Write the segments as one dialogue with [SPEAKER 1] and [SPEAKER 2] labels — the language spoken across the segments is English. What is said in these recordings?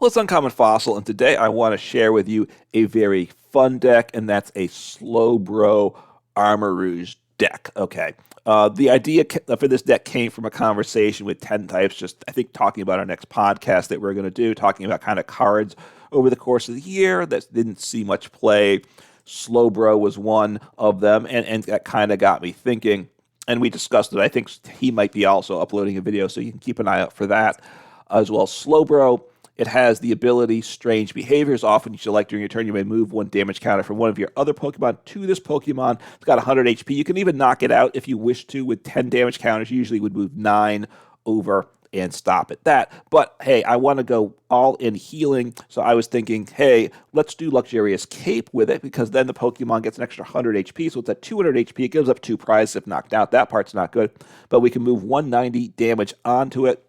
[SPEAKER 1] Well, it's Uncommon Fossil, and today I want to share with you a very fun deck, and that's a Slowbro Armarouge deck. Okay. The idea for this deck came from a conversation with 10 types, just I think talking about our next podcast that we're going to do, talking about kind of cards over the course of the year that didn't see much play. Slowbro was one of them, and that kind of got me thinking. And we discussed it. I think he might be also uploading a video, so you can keep an eye out for that as well. Slowbro. It has the ability Strange Behaviors. Often you select during your turn, you may move one damage counter from one of your other Pokemon to this Pokemon. It's got 100 HP. You can even knock it out if you wish to with 10 damage counters. You usually would move 9 over and stop at that. But hey, I want to go all in healing. So I was thinking, hey, let's do Luxurious Cape with it because then the Pokemon gets an extra 100 HP. So it's at 200 HP. It gives up 2 prizes if knocked out. That part's not good. But we can move 190 damage onto it.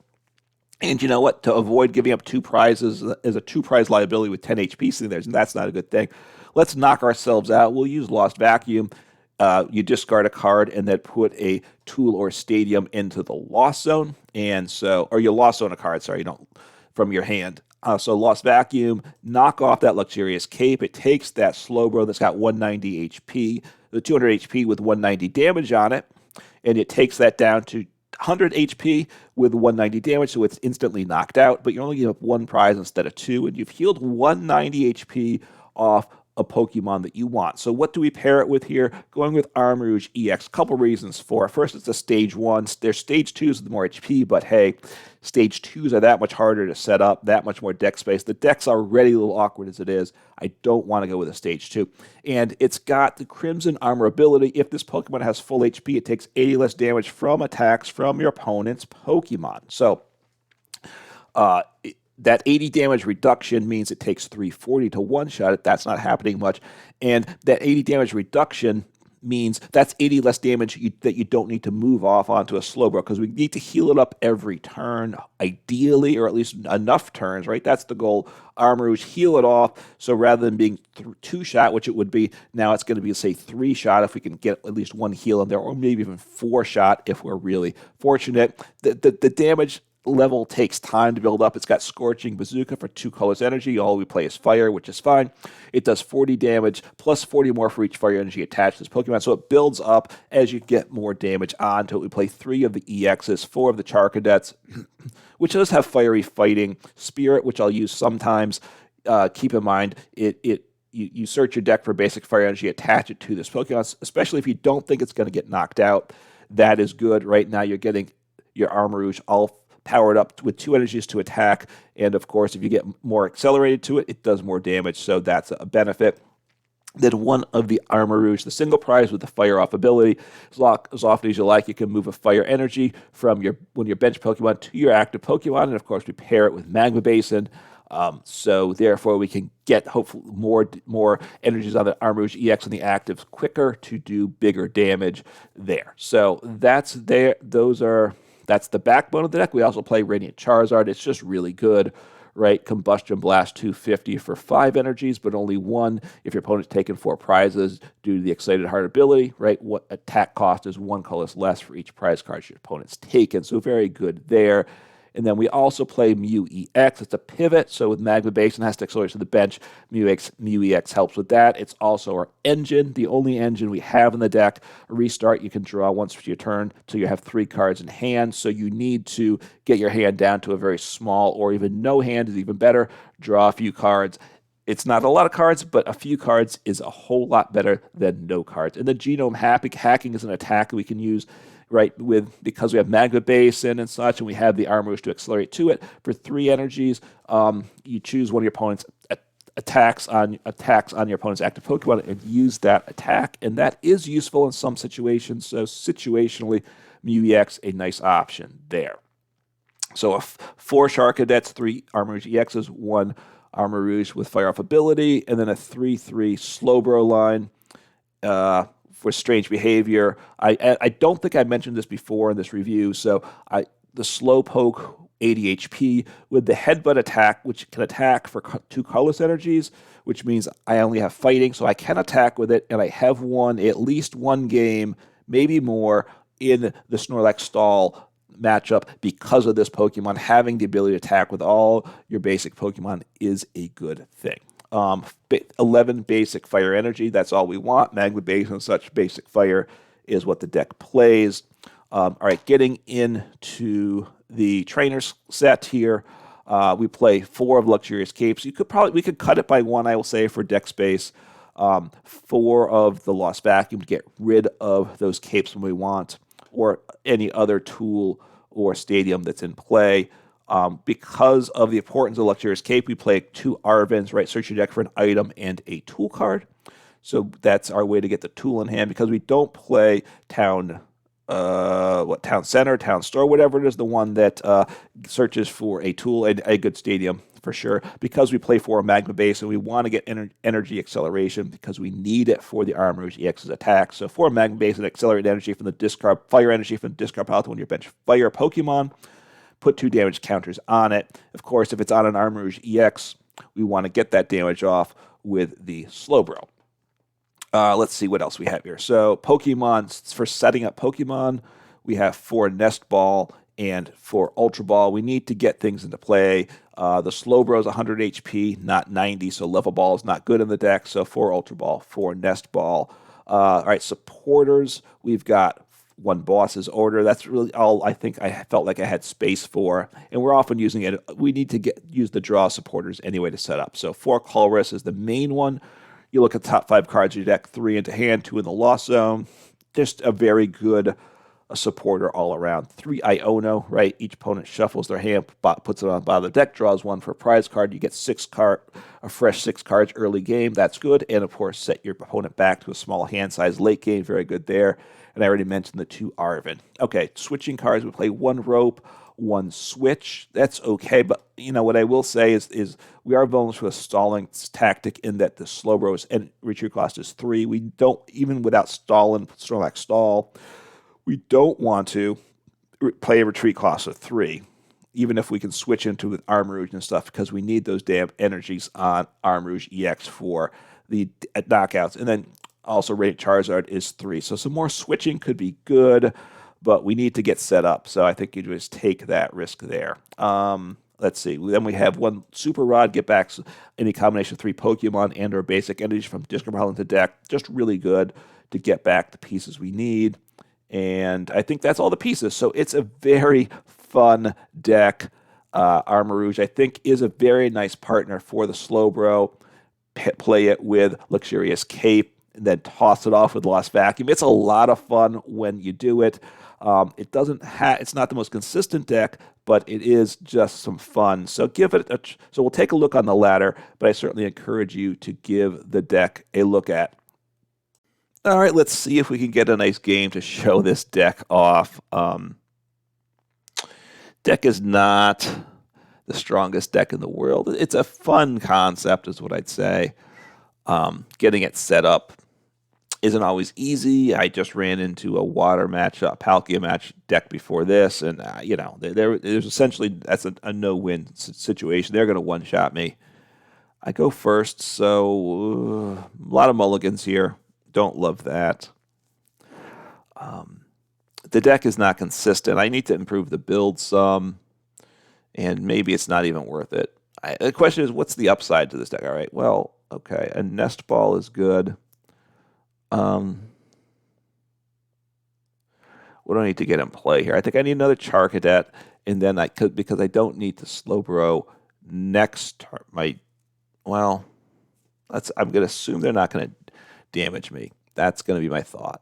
[SPEAKER 1] And you know what? To avoid giving up 2 prizes is a 2-prize liability with 10 HP sitting there, and that's not a good thing. Let's knock ourselves out. We'll use Lost Vacuum. You discard a card and then put a tool or stadium into the Lost Zone. And so, or you Lost Zone a card, sorry, you don't, from your hand. So Lost Vacuum, knock off that Luxurious Cape. It takes that Slowbro that's got 190 HP, the 200 HP with 190 damage on it, and it takes that down to 100 HP with 190 damage, so it's instantly knocked out, but you only give up 1 prize instead of 2, and you've healed 190 HP off a Pokemon that you want. So what do we pair it with here? Going with Armarouge EX. Couple reasons for it. First, it's a stage 1. There's stage 2s with more HP, but hey, stage 2s are that much harder to set up, that much more deck space. The deck's already a little awkward as it is. I don't want to go with a stage 2. And it's got the Crimson Armor ability. If this Pokemon has full HP, it takes 80 less damage from attacks from your opponent's Pokemon. So, that 80 damage reduction means it takes 340 to one-shot it. That's not happening much. And that 80 damage reduction means that's 80 less damage that you don't need to move off onto a Slowbro because we need to heal it up every turn, ideally, or at least enough turns, right? That's the goal. Armarouge, heal it off. So rather than being 2-shot, which it would be, now it's going to be, say, 3-shot if we can get at least 1 heal in there, or maybe even 4-shot if we're really fortunate. The damage level takes time to build up. It's got Scorching Bazooka for 2 colors energy. All we play is fire, which is fine. It does 40 damage, plus 40 more for each fire energy attached to this Pokemon. So it builds up as you get more damage onto it. We play 3 of the EXs, 4 of the Charcadets, which does have fiery fighting. Spirit, which I'll use sometimes. Keep in mind, you search your deck for basic fire energy, attach it to this Pokemon, especially if you don't think it's going to get knocked out. That is good. Right now you're getting your Armarouge all powered up with 2 energies to attack, and of course, if you get more accelerated to it, it does more damage, so that's a benefit. Then one of the Armarouge, the single prize with the Fire Off ability, as often as you like, you can move a fire energy from one of your bench Pokemon to your active Pokemon, and of course, we pair it with Magma Basin, so therefore we can get hopefully more energies on the Armarouge EX and the actives quicker to do bigger damage there. So that's there. That's the backbone of the deck. We also play Radiant Charizard. It's just really good, right? Combustion Blast 250 for 5 energies, but only 1 if your opponent's taken 4 prizes due to the Excited Heart ability, right? What attack cost is 1 colorless less for each prize card your opponent's taken, so very good there. And then we also play Mew EX. It's a pivot, so with Magma Basin, it has to accelerate to the bench. Mew EX helps with that. It's also our engine, the only engine we have in the deck. A restart, you can draw once for your turn till you have 3 cards in hand, so you need to get your hand down to a very small or even no hand is even better. Draw a few cards. It's not a lot of cards, but a few cards is a whole lot better than no cards. And the genome hacking is an attack we can use, right, because we have Magma Basin and such, and we have the Armarouge to accelerate to it. For 3 energies, you choose one of your opponent's attacks on your opponent's active Pokemon and use that attack, and that is useful in some situations. So situationally, Mew EX a nice option there. So 4 Charcadets, 3 Armarouge EXs, 1 Armarouge with Fire Off ability, and then a 3/3 Slowbro line. For Strange Behavior. I don't think I mentioned this before in this review, so the Slowpoke 80 HP with the Headbutt attack, which can attack for 2 colorless energies, which means I only have fighting, so I can attack with it, and I have won at least 1 game, maybe more, in the Snorlax stall matchup because of this Pokemon. Having the ability to attack with all your basic Pokemon is a good thing. 11 basic fire energy, that's all we want. Magma Basin and such basic fire is what the deck plays. All right, getting into the trainers set here, we play 4 of Luxurious Capes. We could cut it by 1, I will say, for deck space. 4 of the Lost Vacuum to get rid of those capes when we want, or any other tool or stadium that's in play. Because of the importance of Luxurious Cape, we play 2 Arvens, right? Search your deck for an item and a tool card. So that's our way to get the tool in hand, because we don't play Town Center, Town Store, whatever it is, the one that searches for a tool and a good stadium for sure. Because we play for a Magma Basin, we want to get energy acceleration because we need it for the Armarouge EX's attack. So for a Magma Basin, accelerate energy from the discard, fire energy from the discard pile to when you bench fire Pokemon. Put 2 damage counters on it. Of course, if it's on an Armarouge EX, we want to get that damage off with the Slowbro. Let's see what else we have here. So Pokemon, for setting up Pokemon, we have 4 Nest Ball and 4 Ultra Ball. We need to get things into play. The Slowbro is 100 HP, not 90, so Level Ball is not good in the deck. So 4 Ultra Ball, 4 Nest Ball. All right, supporters, we've got 1 Boss's Order. That's really all I think I felt like I had space for, and we're often using it. We need to use the draw supporters anyway to set up. So 4 Colress is the main one. You look at the top 5 cards of your deck, 3 into hand, 2 in the lost zone. Just a very good supporter all around. 3 Iono, right? Each opponent shuffles their hand, puts it on the bottom of the deck, draws 1 for a prize card. You get a fresh 6 cards early game. That's good. And of course, set your opponent back to a small hand size late game. Very good there. And I already mentioned the 2 Arven. Okay, switching cards. We play 1 Rope, 1 Switch. That's okay, but what I will say is we are vulnerable to a stalling tactic in that the Slowbro's and retreat cost is 3. We don't, even without stall, we don't want to play a retreat cost of 3, even if we can switch into Armarouge and stuff, because we need those damn energies on Armarouge EX for the knockouts. And then also Radiant Charizard is 3. So some more switching could be good, but we need to get set up. So I think you just take that risk there. Let's see. Then we have 1 Super Rod, get back any combination of 3 Pokemon and or basic energy from discard pile into deck. Just really good to get back the pieces we need. And I think that's all the pieces. So it's a very fun deck. Armarouge, I think, is a very nice partner for the Slowbro. Play it with Luxurious Cape, and then toss it off with Lost Vacuum. It's a lot of fun when you do it. It's not the most consistent deck, but it is just some fun. So so we'll take a look on the ladder, but I certainly encourage you to give the deck a look at. All right, let's see if we can get a nice game to show this deck off. Deck is not the strongest deck in the world. It's a fun concept, is what I'd say. Getting it set up isn't always easy. I just ran into a water match, a Palkia match deck before this, and there's essentially that's a no-win situation. They're going to one-shot me. I go first, so a lot of mulligans here. Don't love that. The deck is not consistent. I need to improve the build some, and maybe it's not even worth it. The question is, what's the upside to this deck? All right, well, okay, a Nest Ball is good. What do I need to get in play here? I think I need another Charcadet, and then because I don't need the Slowbro next turn. I'm going to assume they're not going to damage me. That's going to be my thought.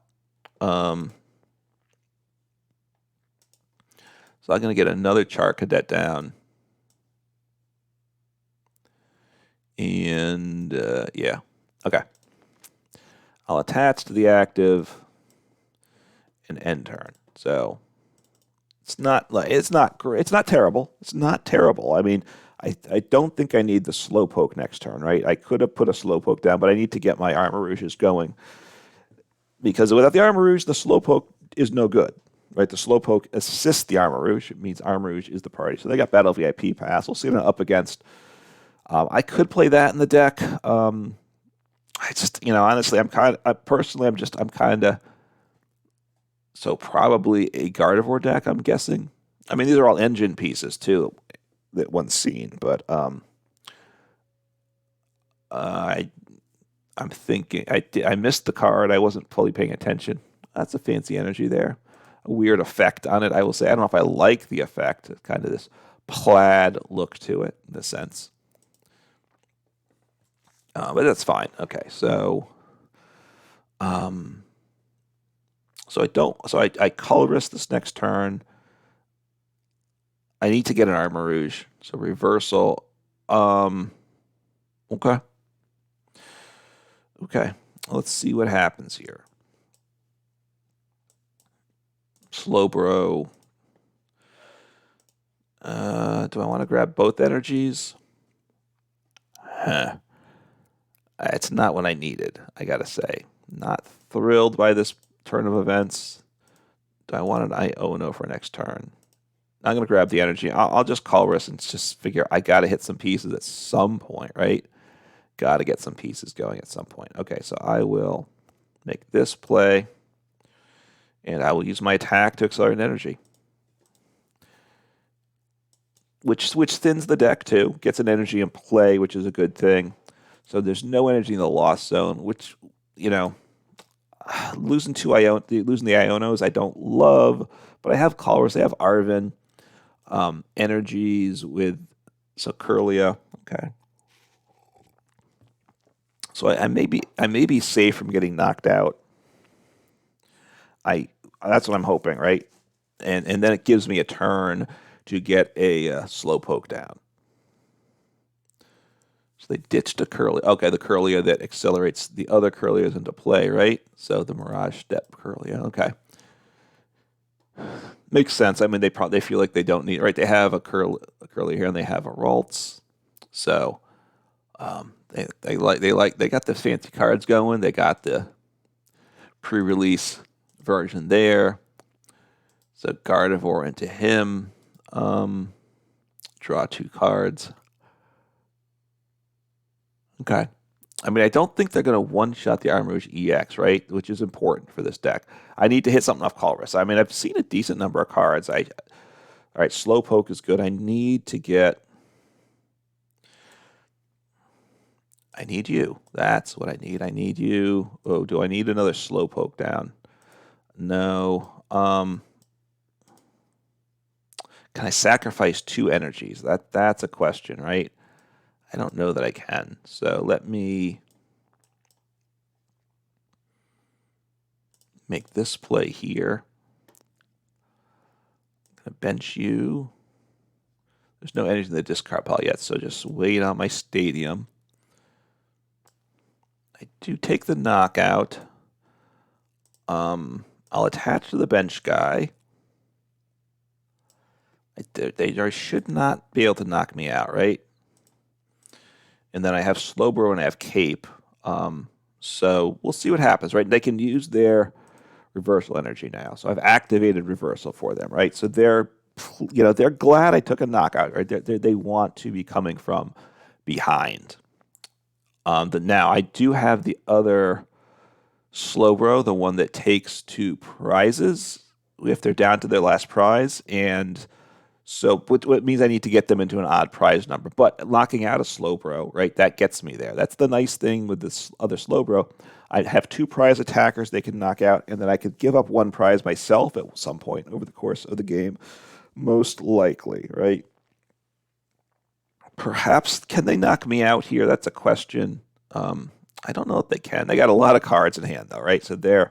[SPEAKER 1] So I'm going to get another Charcadet down. And, yeah. Okay. I'll attach to the active and end turn. So it's not great. It's not terrible. It's not terrible. I mean, I don't think I need the Slowpoke next turn, right? I could have put a Slowpoke down, but I need to get my Armarouges going. Because without the Armarouge, the Slowpoke is no good, right? The Slowpoke assists the Armarouge. It means Armarouge is the party. So they got Battle VIP pass. We'll see them up against. I could play that in the deck. I just, honestly, I'm kind of, so probably a Gardevoir deck, I'm guessing. I mean, these are all engine pieces too that one's seen, but I I'm thinking I missed the card. I wasn't fully paying attention. That's a fancy energy there. A weird effect on it, I will say. I don't know if I like the effect. It's kind of this plaid look to it in a sense. But that's fine. Okay, so I colorless this next turn. I need to get an Armarouge. So reversal. Okay. Okay. Let's see what happens here. Slowbro. Do I want to grab both energies? Huh. It's not what I needed, I gotta say. Not thrilled by this turn of events. Do I want an Iono for next turn? I'm going to grab the energy. I'll just Colress and just figure I got to hit some pieces at some point, right? Got to get some pieces going at some point. Okay, so I will make this play, and I will use my attack to accelerate energy, which thins the deck too. Gets an energy in play, which is a good thing. So there's no energy in the lost zone, which, you know, losing the Ionos I don't love, but I have Colress. I have Arven. Energies with Curlia. Okay. So I may be safe from getting knocked out. That's what I'm hoping, right? And then it gives me a turn to get a Slowpoke down. So they ditched the Curlia. Okay, the Curlia that accelerates the other Curlias into play, right? So the Mirage Step Curlia. Okay. Makes sense. I mean, they feel like they don't need, right? They have a Curly here, and they have a Ralts, so they got the fancy cards going. They got the pre-release version there. So Gardevoir into him. Draw 2 cards. Okay. I mean, I don't think they're going to one-shot the Armarouge EX, right? Which is important for this deck. I need to hit something off Colress. I mean, I've seen a decent number of cards. All right, Slowpoke is good. I need you. That's what I need. I need you. Oh, do I need another Slowpoke down? No. Can I sacrifice 2 energies? That's a question, right? I don't know that I can. So let me make this play here. I'm going to bench you. There's no energy in the discard pile yet, so just wait on my stadium. I do take the knockout. I'll attach to the bench guy. They should not be able to knock me out, right? And then I have Slowbro and I have Cape. So we'll see what happens, right? They can use their reversal energy now. So I've activated reversal for them, right? So they're glad I took a knockout, right? They want to be coming from behind. Now I do have the other Slowbro, the one that takes 2 prizes if they're down to their last prize, and so what means I need to get them into an odd prize number. But locking out a Slowbro, right, that gets me there. That's the nice thing with this other Slowbro. I have 2 prize attackers they can knock out, and then I could give up 1 prize myself at some point over the course of the game, most likely, right? Perhaps, can they knock me out here? That's a question. I don't know if they can. They got a lot of cards in hand, though, right? So they're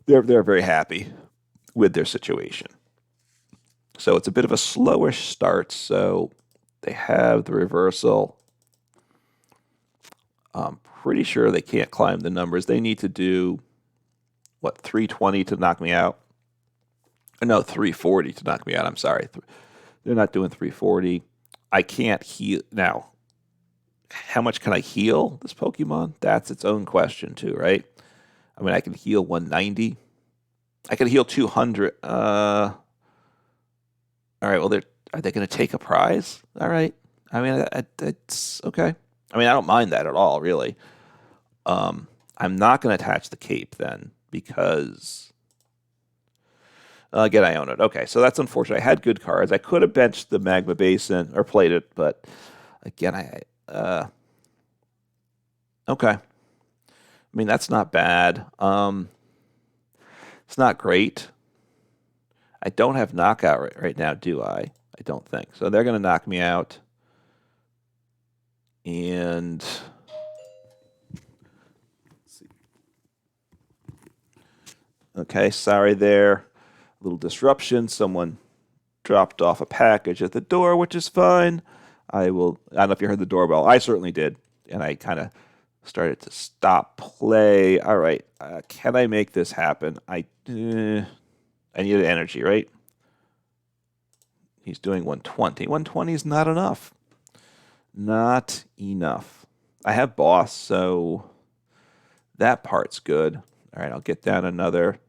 [SPEAKER 1] very happy with their situation. So it's a bit of a slower start. So they have the reversal. I'm pretty sure they can't climb the numbers. They need to do, 320 to knock me out? No, 340 to knock me out. I'm sorry. They're not doing 340. I can't heal. Now, how much can I heal this Pokemon? That's its own question too, right? I mean, I can heal 190. I can heal 200. All right, well, are they going to take a prize? All right. I mean, it's okay. I mean, I don't mind that at all, really. I'm not going to attach the cape then because Get Iono'd. Okay, so that's unfortunate. I had good cards. I could have benched the Magma Basin or played it, but again, okay. I mean, that's not bad. It's not great. I don't have knockout right now, do I? I don't think. So they're going to knock me out. And let's see. Okay, sorry there. A little disruption. Someone dropped off a package at the door, which is fine. I don't know if you heard the doorbell. I certainly did. And I kind of started to stop play. All right. Can I make this happen? I needed energy, right? He's doing 120. 120 is not enough. Not enough. I have boss, so that part's good. All right, I'll get down another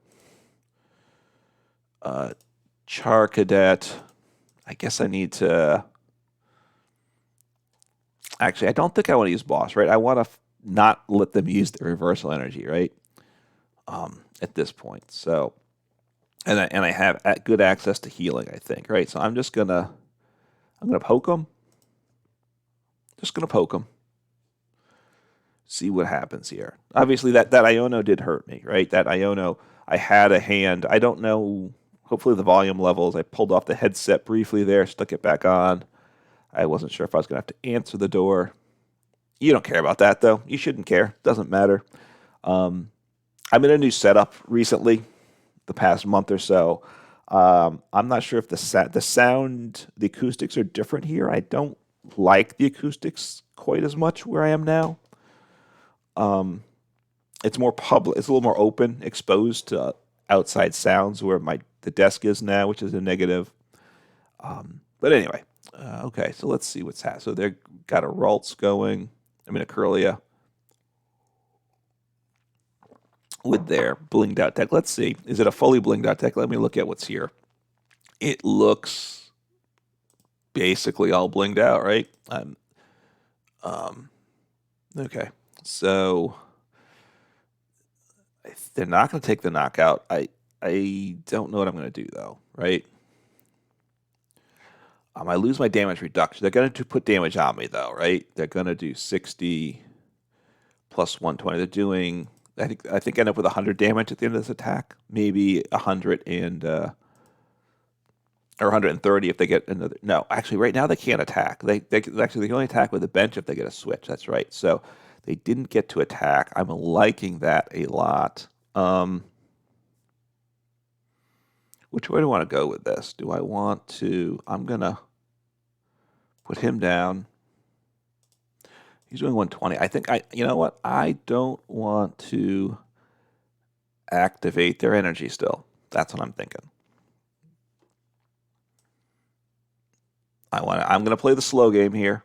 [SPEAKER 1] Charcadet. I guess I need to... Actually, I don't think I want to use boss, right? I want to not let them use the reversal energy, right? At this point. So, and I have good access to healing, I think, right? So I'm gonna poke them. Just gonna poke them. See what happens here. Obviously, that Iono did hurt me, right? That Iono, I had a hand. I don't know. Hopefully, the volume levels. I pulled off the headset briefly there, stuck it back on. I wasn't sure if I was gonna have to answer the door. You don't care about that, though. You shouldn't care. Doesn't matter. I'm in a new setup recently, the past month or so. I'm not sure if the sound, the acoustics are different here. I don't like the acoustics quite as much where I am now. It's more public. It's a little more open, exposed to outside sounds where the desk is now, which is a negative. But anyway, okay. So let's see what's happening. So they've got a Ralts going. I mean a Curlia with their blinged out deck. Let's see. Is it a fully blinged out deck? Let me look at what's here. It looks basically all blinged out, right? Okay. So they're not going to take the knockout. I don't know what I'm going to do though, right? I lose my damage reduction. They're going to put damage on me though, right? They're going to do 60 plus 120. They're doing, I think end up with 100 damage at the end of this attack. Maybe 100 or 130 if they get another. No, actually, right now they can't attack. They can only attack with a bench if they get a switch. That's right. So they didn't get to attack. I'm liking that a lot. Which way do I want to go with this? Do I want to... I'm going to put him down. He's doing 120. I think you know what? I don't want to activate their energy still. That's what I'm thinking. I'm going to play the slow game here,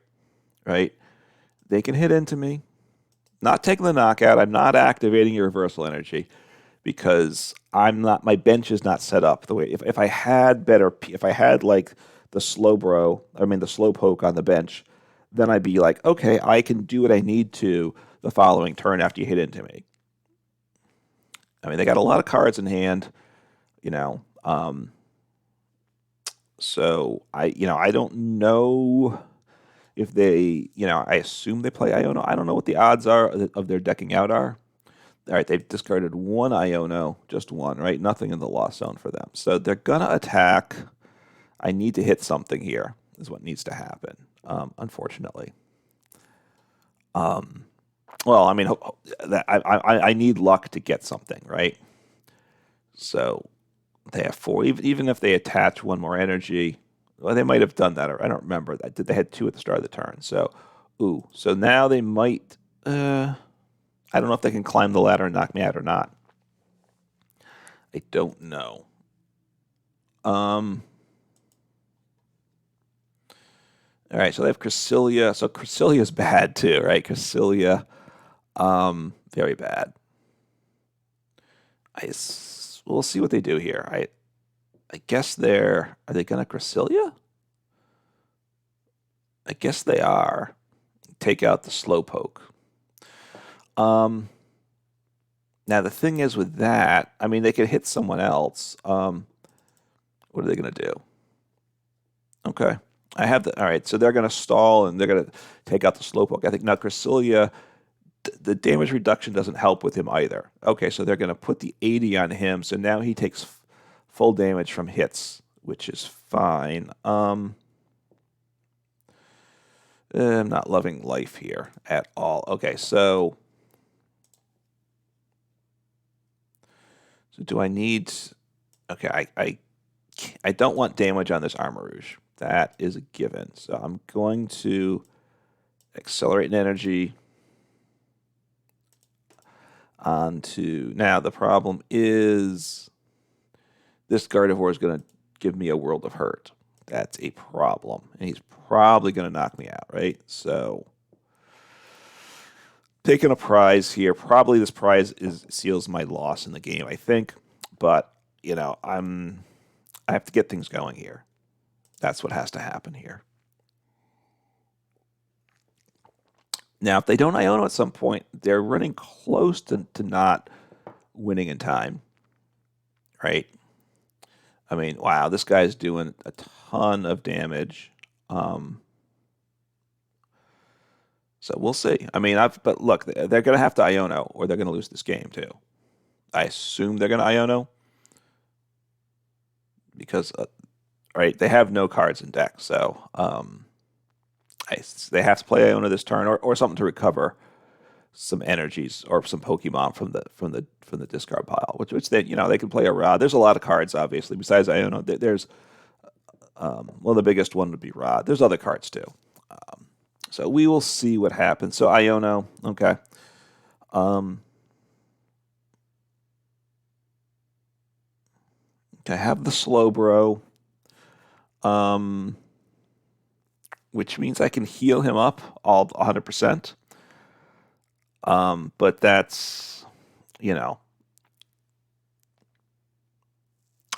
[SPEAKER 1] right? They can hit into me. Not taking the knockout. I'm not activating your reversal energy because my bench is not set up the way. If I had like the Slowpoke on the bench, then I'd be like, okay, I can do what I need to the following turn after you hit into me. I mean, they got a lot of cards in hand, you know. So I don't know if they, I assume they play Iono. I don't know what the odds are of their decking out are. All right, they've discarded one Iono, just one, right? Nothing in the lost zone for them. So they're going to attack. I need to hit something here is what needs to happen, unfortunately. Well, I mean, I need luck to get something, right? So they have 4. Even if they attach one more energy, well, they might have done that. Or I don't remember that. They had 2 at the start of the turn. So, so now they might... I don't know if they can climb the ladder and knock me out or not. I don't know. All right, so they have Cresselia. So Cresselia's bad too, right? Cresselia, very bad. We'll see what they do here. I guess are they going to Cresselia? I guess they are. Take out the Slowpoke. Now the thing is with that, I mean, they could hit someone else. What are they going to do? Okay. I have the, all right, so they're going to stall and they're going to take out the Slowpoke. I think now Cresselia, the damage reduction doesn't help with him either. Okay, so they're going to put the 80 on him, so now he takes full damage from hits, which is fine. I'm not loving life here at all. Okay, so do I need... Okay, I don't want damage on this Armarouge. That is a given. So I'm going to accelerate an energy onto... Now, the problem is this Gardevoir is going to give me a world of hurt. That's a problem. And he's probably going to knock me out, right? So taking a prize here. Probably this prize seals my loss in the game, I think. But, you know, I have to get things going here. That's what has to happen here. Now, if they don't Iono at some point, they're running close to not winning in time, right? I mean, wow, this guy's doing a ton of damage. So we'll see. I mean, but look, they're going to have to Iono or they're going to lose this game too. I assume they're going to Iono because, right, they have no cards in deck. So they have to play Iono this turn or something to recover some energies or some Pokemon from the discard pile, which they, you know, they can play a Rod. There's a lot of cards, obviously, besides Iono. There's well, the biggest one would be Rod. There's other cards too. So we will see what happens. So Iono, okay. I have the Slowbro, which means I can heal him up all 100%. But that's, you know,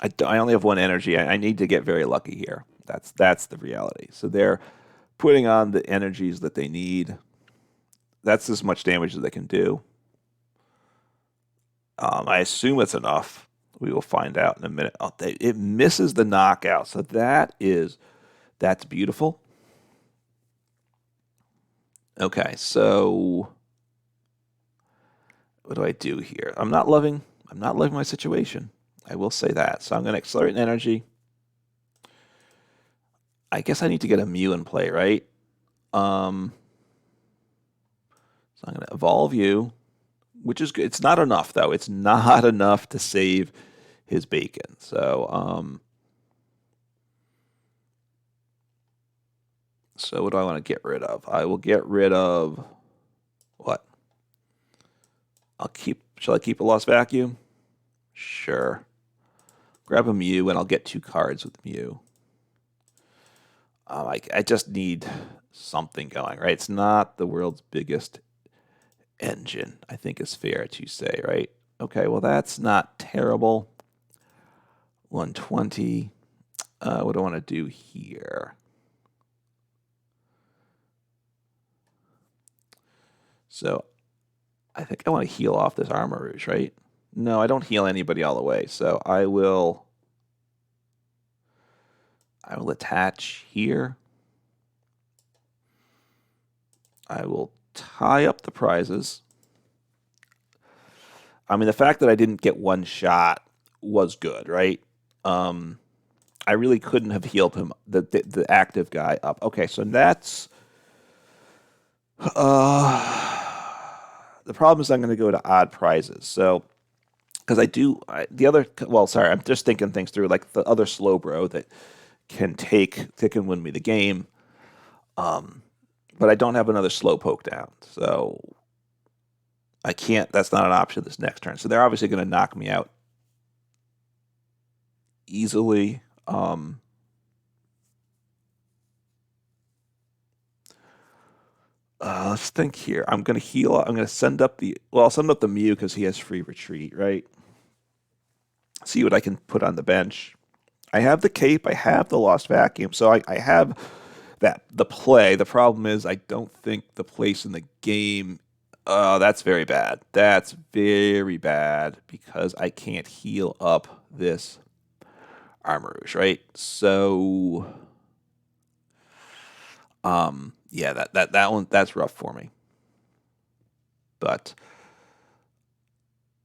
[SPEAKER 1] I only have one energy. I need to get very lucky here. That's the reality. So they're putting on the energies that they need. That's as much damage as they can do. I assume it's enough. We will find out in a minute. Oh, it misses the knockout, so that's beautiful. Okay, so what do I do here? I'm not loving my situation. I will say that. So I'm going to accelerate an energy. I guess I need to get a Mew in play, right? So I'm going to evolve you, which is good. It's not enough, though. It's not enough to save his bacon. So, so what do I want to get rid of? I will get rid of what? Shall I keep a Lost Vacuum? Sure. Grab a Mew, and I'll get 2 cards with Mew. I just need something going, right? It's not the world's biggest engine, I think is fair to say, right? Okay, well, that's not terrible. 120. What do I want to do here? So I think I want to heal off this Armarouge, right? No, I don't heal anybody all the way, so I will attach here. I will tie up the prizes. I mean, the fact that I didn't get one shot was good, right? I really couldn't have healed him, the active guy up. Okay, so that's... the problem is I'm going to go to odd prizes. So, because I'm just thinking things through, like the other Slowbro that can win me the game. But I don't have another Slowpoke down, so I can't. That's not an option this next turn. So they're obviously going to knock me out easily. Let's think here. I'm going to heal. I'm going to send up I'll send up the Mew because he has free retreat, right? See what I can put on the bench. I have the cape. I have the Lost Vacuum. So I have the play. The problem is I don't think the place in the game... that's very bad. That's very bad because I can't heal up this Armarouge, right? So, yeah, that one, that's rough for me. But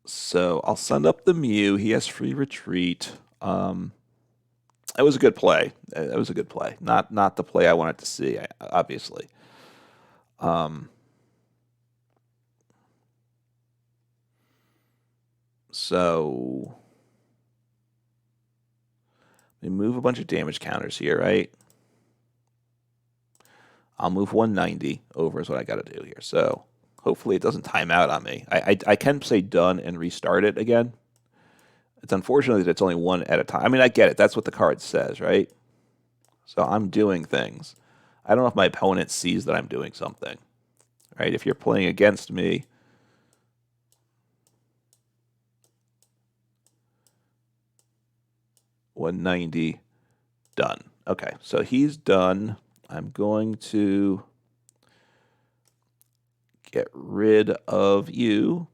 [SPEAKER 1] so I'll send up the Mew. He has free retreat. It was a good play. It was a good play. Not the play I wanted to see, obviously. So we move a bunch of damage counters here, right? I'll move 190 over is what I got to do here. So hopefully it doesn't time out on me. I can say done and restart it again. It's unfortunate that it's only one at a time. I mean, I get it. That's what the card says, right? So I'm doing things. I don't know if my opponent sees that I'm doing something, right? If you're playing against me, $190, done. Okay, so he's done. I'm going to get rid of you.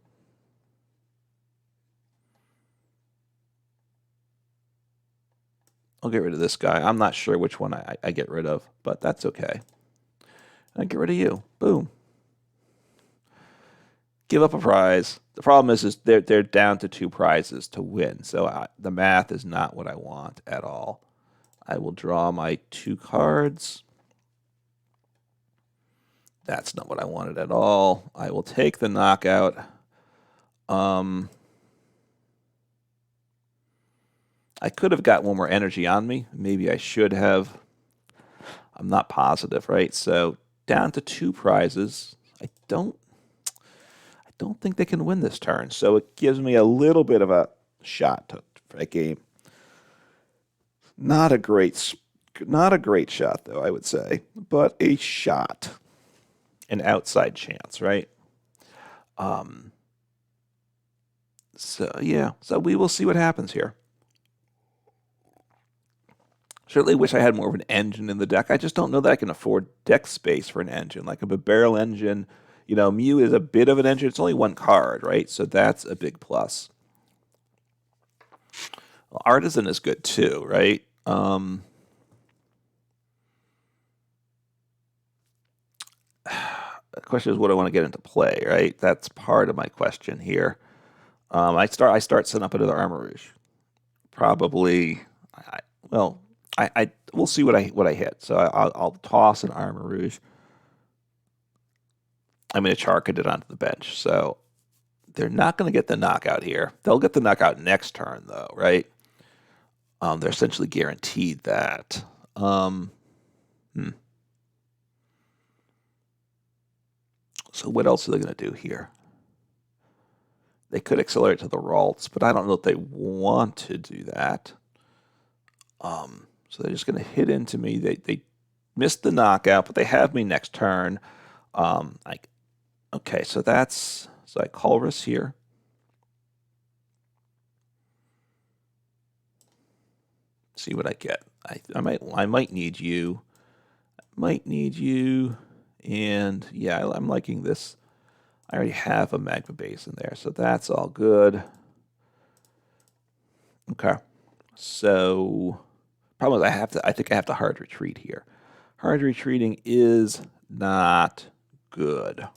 [SPEAKER 1] I'll get rid of this guy. I'm not sure which one I get rid of, but that's okay. I get rid of you. Boom. Give up a prize. The problem is they're down to 2 prizes to win, so the math is not what I want at all. I will draw my 2 cards. That's not what I wanted at all. I will take the knockout. I could have got one more energy on me. Maybe I should have. I'm not positive, right? So down to 2 prizes. I don't think they can win this turn. So it gives me a little bit of a shot for that game. Not a great shot though, I would say, but a shot, an outside chance, right? So yeah, so we will see what happens here. Certainly wish I had more of an engine in the deck. I just don't know that I can afford deck space for an engine. Like a barrel engine, you know, Mew is a bit of an engine. It's only 1 card, right? So that's a big plus. Well, Artisan is good too, right? The question is, what do I want to get into play, right? That's part of my question here. I start setting up another Armarouge. Probably, we'll see what I hit. So I'll toss an Armarouge. I mean, a Charcadet onto the bench. So they're not going to get the knockout here. They'll get the knockout next turn, though, right? They're essentially guaranteed that. So what else are they going to do here? They could accelerate to the Ralts, but I don't know if they want to do that. So they're just going to hit into me. They missed the knockout, but they have me next turn. Okay, so I Colress here. See what I get. I might need you. And yeah, I'm liking this. I already have a Magma Basin there, so that's all good. Okay. So problem is I think I have to hard retreat here. Hard retreating is not good.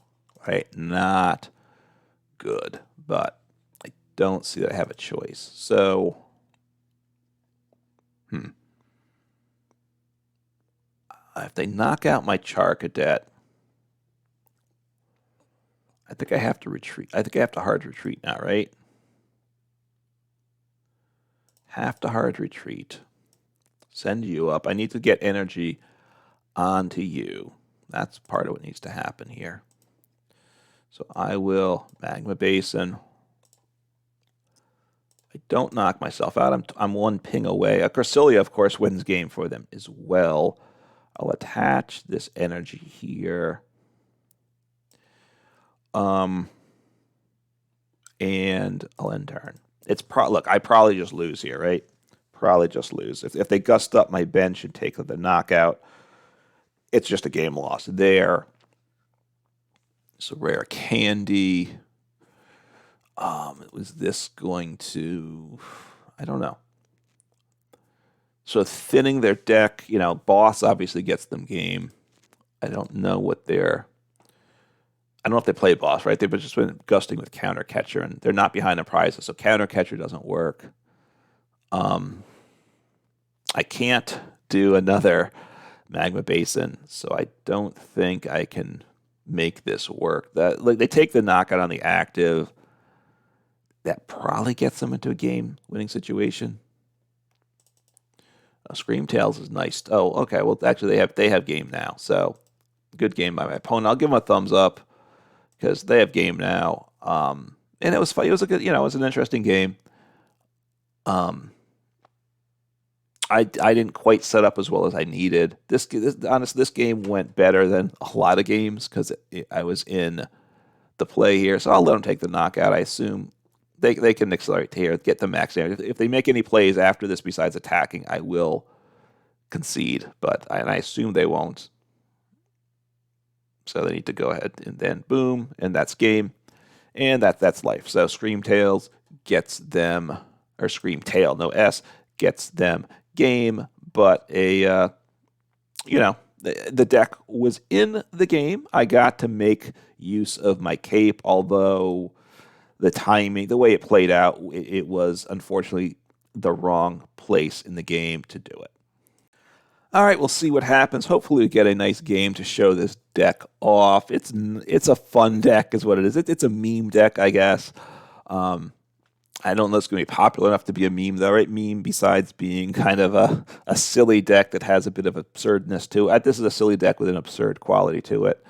[SPEAKER 1] Right? Not good. But I don't see that I have a choice. So if they knock out my Charcadet, I think I have to retreat. I think I have to hard retreat now, right? Have to hard retreat. Send you up. I need to get energy onto you. That's part of what needs to happen here. So I will Magma Basin. I don't knock myself out. I'm 1 ping away. A Cresselia, of course, wins game for them as well. I'll attach this energy here. And I'll end turn. Look, I probably just lose here, right? Probably just lose. If they gust up my bench and take the knockout, it's just a game loss there. So rare candy. Was this going to? I don't know. So thinning their deck, you know, boss obviously gets them game. I don't know what they're. I don't know if they play boss, right? They've just been gusting with counter catcher, and they're not behind the prizes, so counter catcher doesn't work. I can't do another Magma Basin, so I don't think I can make this work. That like they take the knockout on the active. That probably gets them into a game-winning situation. Scream Tails is nice. Oh, okay. Well, actually, they have game now, so good game by my opponent. I'll give them a thumbs up because they have game now. And it was fun. It was a good, you know, it was an interesting game. I didn't quite set up as well as I needed. This game went better than a lot of games because I was in the play here, so I'll let them take the knockout. I assume they can accelerate here, get the max damage. If they make any plays after this besides attacking, I will concede, but I assume they won't. So they need to go ahead and then boom, and that's game, and that's life. So Scream Tails gets them, or Scream Tail, no S, gets them game, but the deck was in the game. I got to make use of my cape, although the timing, the way it played out, it was unfortunately the wrong place in the game to do it. All right, we'll see what happens. Hopefully we get a nice game to show this deck off. It's a fun deck is what it is. It's a meme deck, I guess. I don't know if it's going to be popular enough to be a meme, though, right? Meme, besides being kind of a silly deck that has a bit of absurdness to it. This is a silly deck with an absurd quality to it.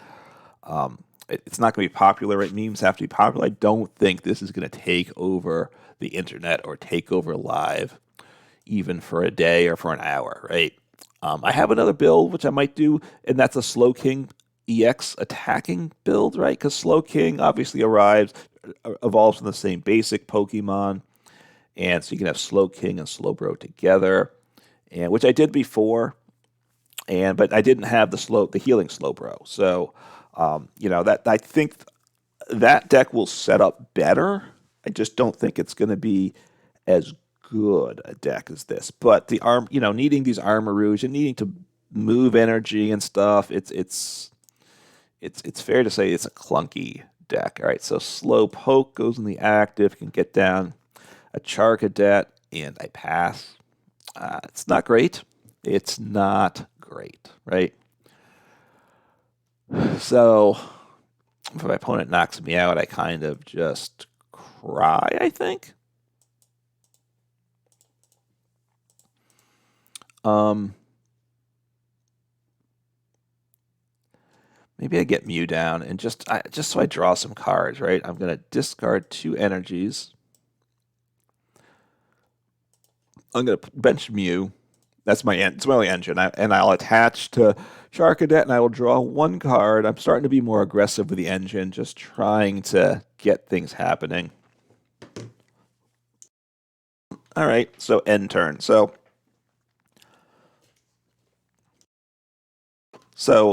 [SPEAKER 1] It's not going to be popular, right? Memes have to be popular. I don't think this is going to take over the internet or take over live, even for a day or for an hour, right? I have another build, which I might do, and that's a Slowking EX attacking build, right? Because Slowking obviously evolves from the same basic Pokemon, and so you can have Slowking and Slowbro together, and which I did before, but I didn't have the healing Slowbro. So, that I think that deck will set up better. I just don't think it's going to be as good a deck as this. But needing these Armarouge and needing to move energy and stuff, it's fair to say it's a clunky deck. All right, so Slowpoke goes in the active, can get down a Charcadet, and I pass. It's not great. It's not great, right? So if my opponent knocks me out, I kind of just cry, I think. Maybe I get Mew down and just so I draw some cards, right? I'm going to discard 2 energies. I'm going to bench Mew. It's my only engine. And I'll attach to Charcadet and I will draw 1 card. I'm starting to be more aggressive with the engine, just trying to get things happening. All right, so end turn. So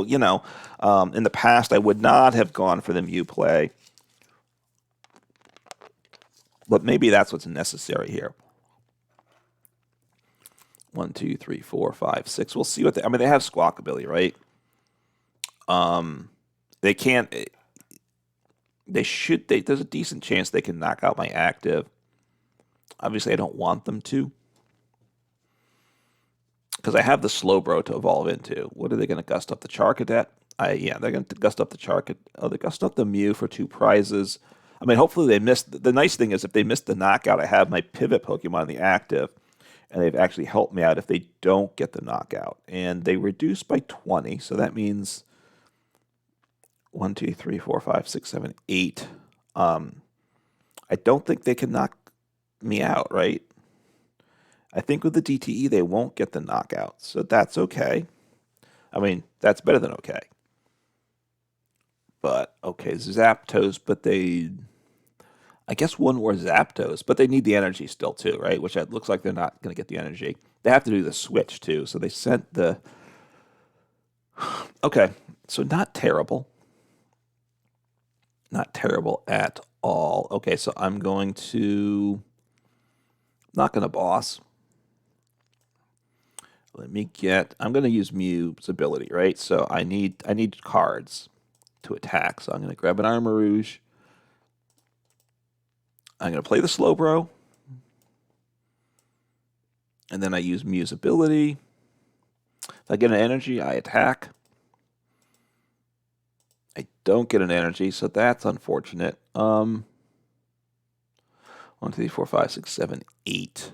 [SPEAKER 1] in the past, I would not have gone for the Mew play. But maybe that's what's necessary here. 1, 2, 3, 4, 5, 6. We'll see what they have Squawkabilly, right? They can't. There's a decent chance they can knock out my active. Obviously, I don't want them to. Because I have the Slowbro to evolve into. What are they going to gust up the Charcadet? They're going to gust up the Charcadet. Oh, they gust up the Mew for 2 prizes. I mean, hopefully they missed. The nice thing is if they missed the knockout, I have my pivot Pokemon in the active, and they've actually helped me out if they don't get the knockout. And they reduce by 20, so that means 1, 2, 3, 4, 5, 6, 7, 8. I don't think they can knock me out, right? I think with the DTE, they won't get the knockout, so that's okay. I mean, that's better than okay. But, okay, Zapdos, but I guess 1 more Zapdos, but they need the energy still, too, right? Which it looks like they're not going to get the energy. They have to do the switch, too, so they sent the... Okay, so not terrible. Not terrible at all. Okay, so I'm going to... Not going to boss. Let me get. I'm going to use Mew's ability, right? So I need cards to attack. So I'm going to grab an Armarouge. I'm going to play the Slowbro. And then I use Mew's ability. If I get an energy, I attack. I don't get an energy, so that's unfortunate. 1, 2, 3, 4, 5, 6, 7, 8.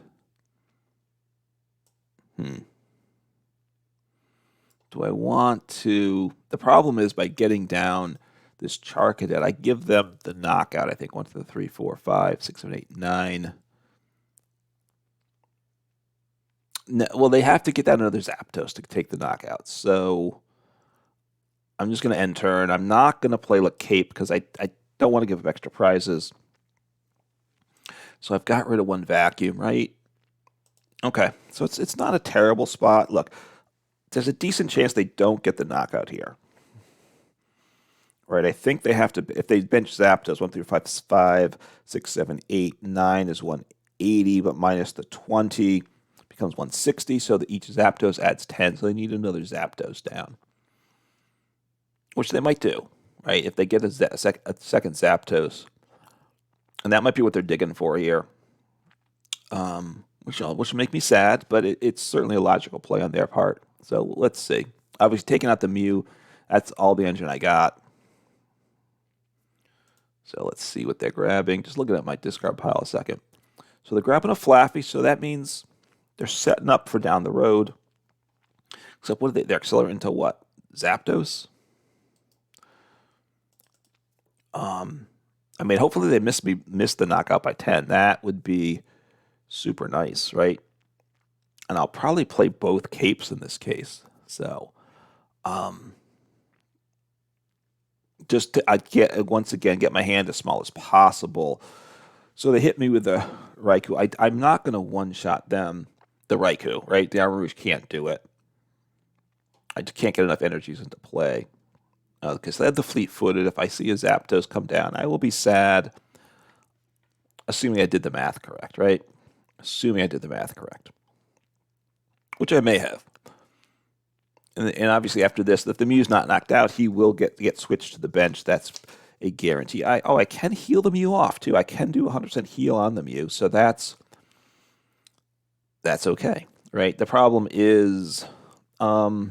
[SPEAKER 1] Do I want to... The problem is by getting down this Charcadet, I give them the knockout, I think. 1, 2, 3, 4, 5, 6, 7, 8, 9. No, well, they have to get down another Zapdos to take the knockout. So I'm just going to end turn. I'm not going to play like Cape because I don't want to give up extra prizes. So I've got rid of 1 vacuum, right? Okay, so it's not a terrible spot. Look, there's a decent chance they don't get the knockout here. Right, I think they have to, if they bench Zapdos, 1 through 5 is 5, 6, 7, 8, 9 is 180, but minus the 20 becomes 160, so that each Zapdos adds 10, so they need another Zapdos down. Which they might do, right, if they get a second Zapdos. And that might be what they're digging for here. Which will make me sad, but it's certainly a logical play on their part. So let's see. Obviously, taking out the Mew, that's all the engine I got. So let's see what they're grabbing. Just looking at my discard pile a second. So they're grabbing a Flaffy, so that means they're setting up for down the road. Except what are they? They're accelerating into what? Zapdos? I mean, hopefully they miss the knockout by 10. That would be super nice, right? And I'll probably play both Capes in this case. So, just to once again get my hand as small as possible. So they hit me with the Raikou. I'm not going to one-shot them, the Raikou, right? The Armarouge can't do it. I just can't get enough energies into play. Because they have the fleet-footed. If I see a Zapdos come down, I will be sad. Assuming I did the math correct, right? Assuming I did the math correct. Which I may have. And obviously after this, if the Mew's not knocked out, he will get switched to the bench. That's a guarantee. I can heal the Mew off, too. I can do 100% heal on the Mew, so that's okay, right? The problem is... all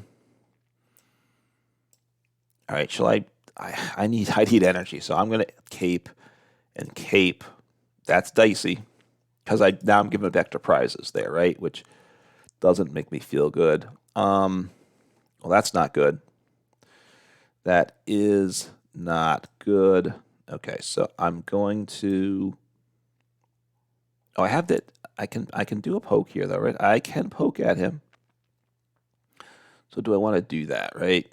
[SPEAKER 1] right, shall I need energy, so I'm going to Cape and Cape. That's dicey because now I'm giving up extra prizes there, right? Which doesn't make me feel good. Well, that's not good. That is not good. Okay, so I'm going to. Oh, I have that. I can do a poke here though, right? I can poke at him. So do I want to do that, right?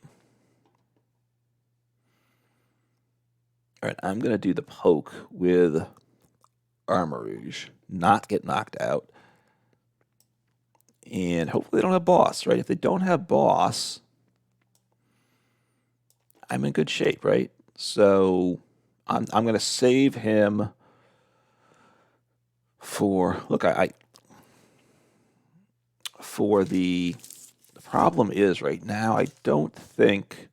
[SPEAKER 1] All right, I'm going to do the poke with Armarouge, not get knocked out. And hopefully they don't have boss, right? If they don't have boss, I'm in good shape, right? So I'm going to save him for, look, the problem is right now, I don't think,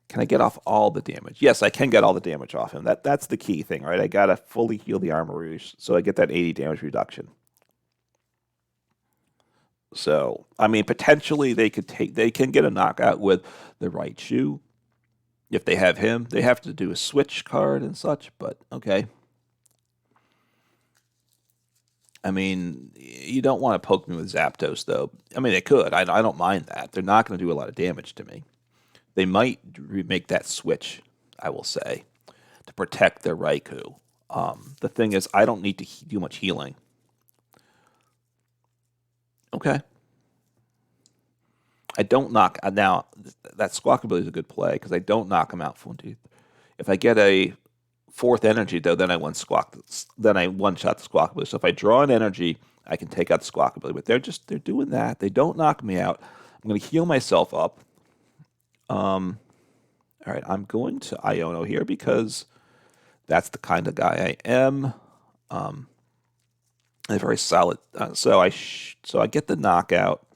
[SPEAKER 1] can I get off all the damage? Yes, I can get all the damage off him. That's the key thing, right? I got to fully heal the Armarouge, so I get that 80 damage reduction. So, I mean, potentially they can get a knockout with the Raichu. If they have him, they have to do a switch card and such, but okay. I mean, you don't want to poke me with Zapdos, though. I mean, they could. I don't mind that. They're not going to do a lot of damage to me. They might make that switch, I will say, to protect their Raikou. The thing is, I don't need to do much healing. Okay. I don't knock... Now, that Squawkabilly is a good play, because I don't knock him out. If I get a fourth energy, though, then I one-shot the Squawkabilly. So if I draw an energy, I can take out the Squawkabilly. But they're doing that. They don't knock me out. I'm going to heal myself up. All right, I'm going to Iono here because that's the kind of guy I am. A very solid. So I get the knockout.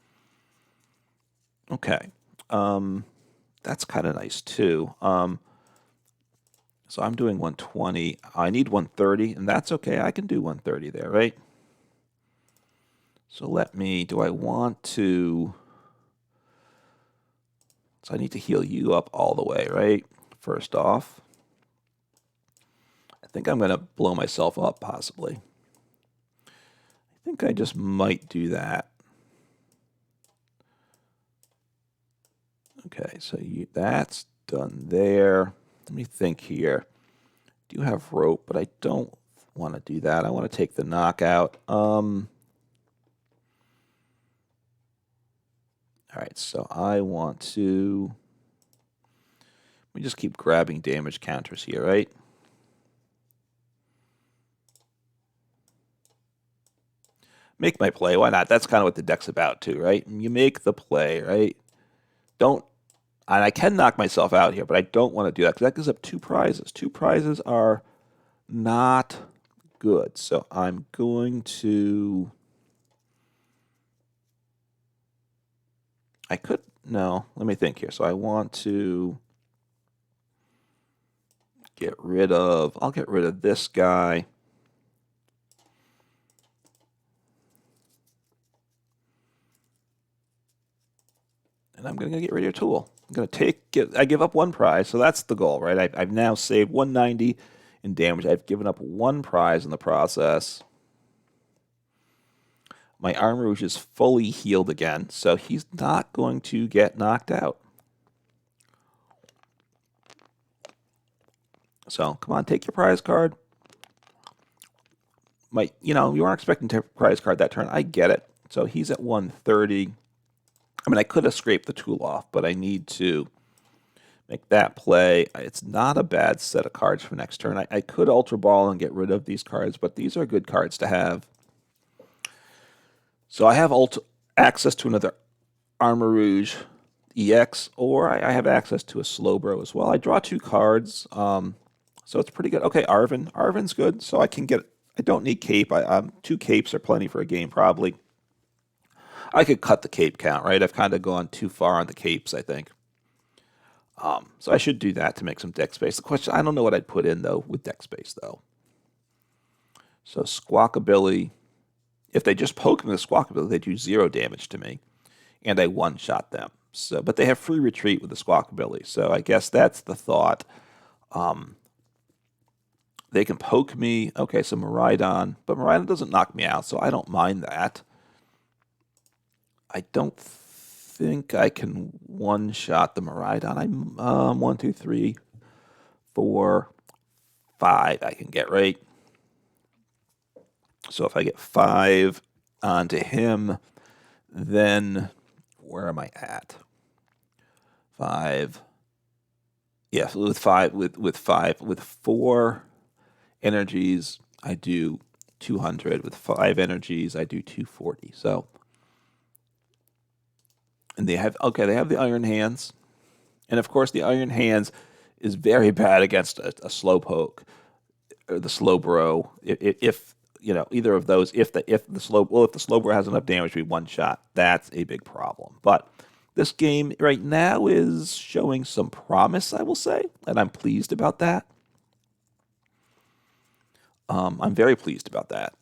[SPEAKER 1] Okay. That's kind of nice too. So I'm doing 120. I need 130, and that's okay. I can do 130 there, right? So do I want to, so I need to heal you up all the way, right? First off. I think I'm going to blow myself up, possibly. I think I just might do that. Okay, so that's done there. Let me think here. I do have rope, but I don't want to do that. I want to take the knockout. All right, so I want to... Let me just keep grabbing damage counters here, right? Make my play. Why not? That's kind of what the deck's about, too, right? You make the play, right? Don't... And I can knock myself out here, but I don't want to do that because that gives up 2 prizes. 2 prizes are not good. So I'm going to... I could... No, let me think here. So I want to get rid of... I'll get rid of this guy. And I'm going to get rid of your tool. I'm going to I give up 1 prize, so that's the goal, right? I've now saved 190 in damage. I've given up 1 prize in the process. My Armarouge is fully healed again, so he's not going to get knocked out. So, come on, take your prize card. You weren't expecting to take a prize card that turn. I get it. So he's at 130. I mean, I could have scraped the tool off, but I need to make that play. It's not a bad set of cards for next turn. I could Ultra Ball and get rid of these cards, but these are good cards to have. So I have access to another Armarouge EX, or I have access to a Slowbro as well. I draw 2 cards, so it's pretty good. Okay, Arven. Arven's good, so I can get... I don't need cape. 2 capes are plenty for a game, probably. I could cut the cape count, right? I've kind of gone too far on the capes, I think. So I should do that to make some deck space. The question, I don't know what I'd put in, though, with deck space, though. So Squawkabilly, if they just poke me with Squawkabilly, they do 0 damage to me, and I one-shot them. So, but they have free retreat with the Squawkabilly, so I guess that's the thought. They can poke me. Okay, so Miraidon, but Miraidon doesn't knock me out, so I don't mind that. I don't think I can one-shot the Miraidon. I'm 1, 2, 3, 4, 5 I can get, right? So if I get 5 onto him, then where am I at? 5. Yeah, with 4 energies, I do 200. With 5 energies, I do 240. So, and they have the Iron Hands, and of course the Iron Hands is very bad against a Slowpoke or the Slowbro. If either of those, if the Slowbro has enough damage to be one shot, that's a big problem. But this game right now is showing some promise, I will say, and I'm pleased about that. I'm very pleased about that.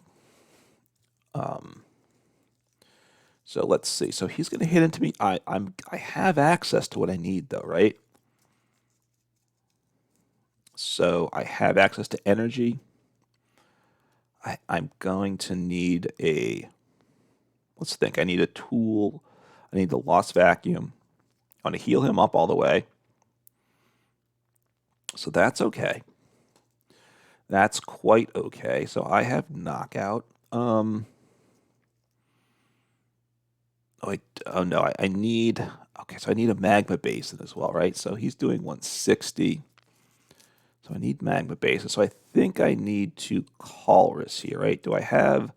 [SPEAKER 1] So let's see. So he's going to hit into me. I have access to what I need, though, right? So I have access to energy. I'm going to need let's think. I need a tool. I need the Lost Vacuum. I want to heal him up all the way. So that's okay. That's quite okay. So I have knockout. I need... Okay, so I need a Magma Basin as well, right? So he's doing 160. So I need Magma Basin. So I think I need to Colress here, right? Do I have...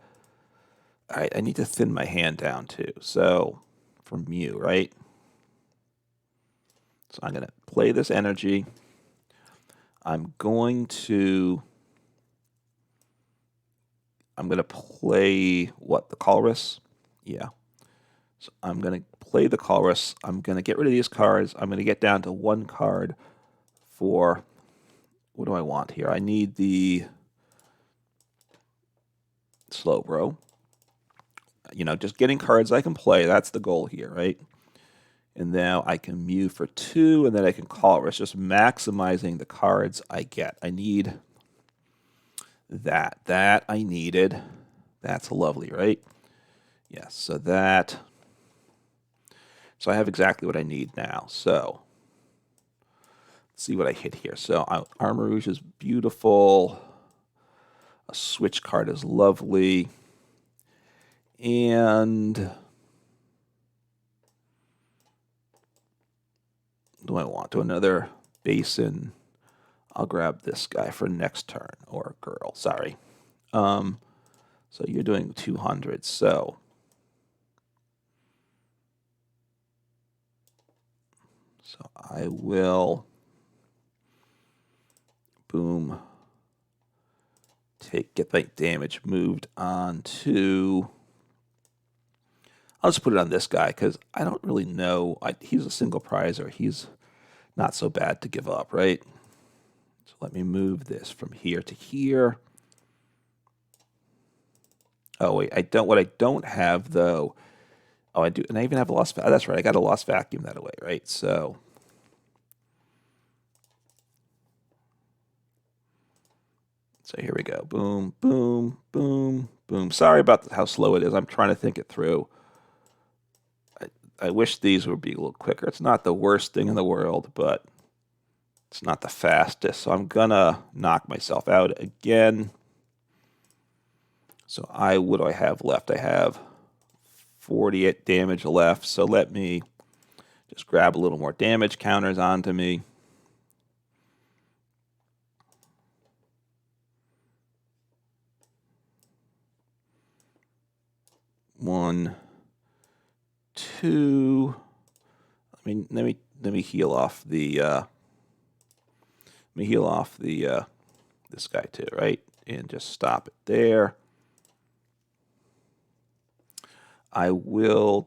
[SPEAKER 1] All right, I need to thin my hand down too. So for Mew, right? So I'm going to play this energy. I'm going to play, what, the Colress? Yeah. So I'm going to play the Colress. I'm going to get rid of these cards. I'm going to get down to one card for, what do I want here? I need the Slowbro. You know, just getting cards I can play. That's the goal here, right? And now I can Mew for 2, and then I can Colress, just maximizing the cards I get. I need that. That I needed. That's lovely, right? Yes, so that. So I have exactly what I need now. So let's see what I hit here. So Armarouge is beautiful. A Switch card is lovely. And do I want to another Basin? I'll grab this guy for next turn, or girl, sorry. So you're doing 200, so I will, boom, get that damage moved on to, I'll just put it on this guy because I don't really know. He's a single prizer. He's not so bad to give up, right? So let me move this from here to here. Oh, wait, what I don't have, though, oh, I do, and I even have a Lost Vacuum. That's right, I got a Lost Vacuum that away, right? So here we go. Boom, boom, boom, boom. Sorry about how slow it is. I'm trying to think it through. I wish these would be a little quicker. It's not the worst thing in the world, but it's not the fastest. So I'm going to knock myself out again. So what do I have left? I have 48 damage left. So let me just grab a little more damage counters onto me. One, two. Let me heal off the this guy too, right? And just stop it there. I don't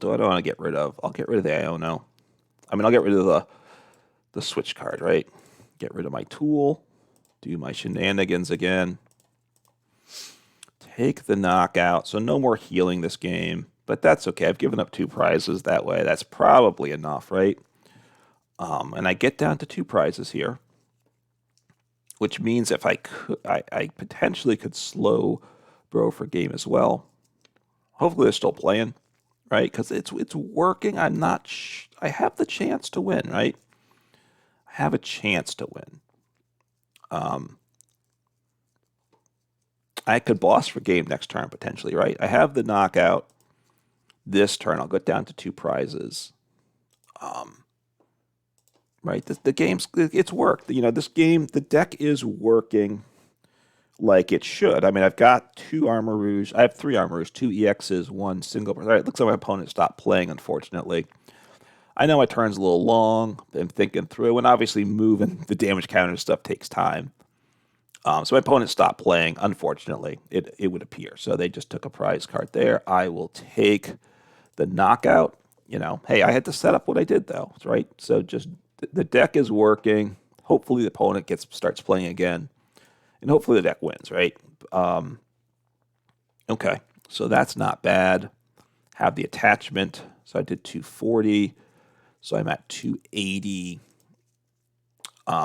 [SPEAKER 1] want to get rid of. I'll get rid of the Iono. I'll get rid of the Switch card, right? Get rid of my tool. Do my shenanigans again. Take the knockout. So no more healing this game, but that's okay. I've given up 2 prizes that way. That's probably enough, right? And I get down to 2 prizes here, which means if I could, I potentially could slow Bro for game as well. Hopefully they're still playing, right? Because it's working. I have the chance to win, right? I have a chance to win. I could boss for game next turn potentially, right? I have the knockout this turn. I'll get down to 2 prizes. Right, the game's, it's worked. You know, this game, the deck is working like it should. I've got 2 Armarouge. I have 3 Armarouge, 2 EXs, 1 single. All right, looks like my opponent stopped playing, unfortunately. I know my turn's a little long. I'm thinking through, and obviously moving the damage counter stuff takes time. So my opponent stopped playing, unfortunately, it would appear. So they just took a prize card there. I will take the knockout. You know, hey, I had to set up what I did, though, right? So just the deck is working. Hopefully the opponent starts playing again. And hopefully the deck wins, right? Okay, so that's not bad. Have the attachment. So I did 240. So I'm at 280.